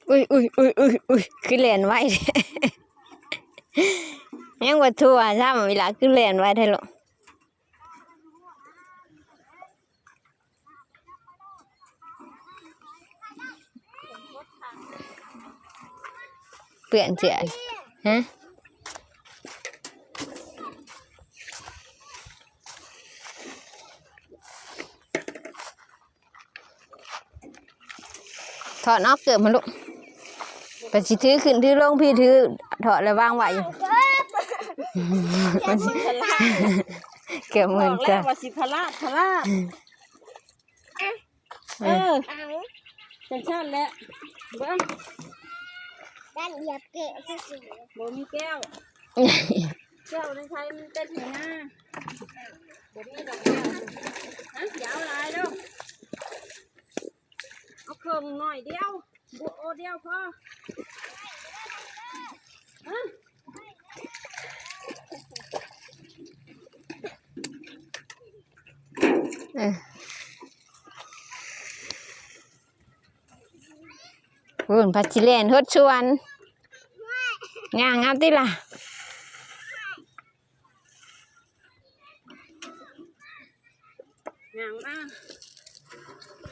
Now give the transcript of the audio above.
อุ้ยคือเล่นไว้ยังว่าทั่วใช่ไหมเวลาคือเล่นไว้ได้หรอเปลี่ยนเสียฮะถอดนอกเกือบมันลูกไปสิถือขึ้นถือลงพี่ถือถอดแล้ววางไว้อยู่มันเกือบเหมือนกันว่าสิพลาดจังซั่นแหละเบิ่งด้านเหยียบแก้วซื่อๆบ่มีแก้วในไทยมันเป็นหัวหน้าบ่มีดอกแก้วฮะอย่าเอาหลายเด้อเอาเครื่องหน่อยเดียวบ่โอเดียวพอฮะวุ่นพัชเลนฮดชวนงานเอาติล่ะงามมาก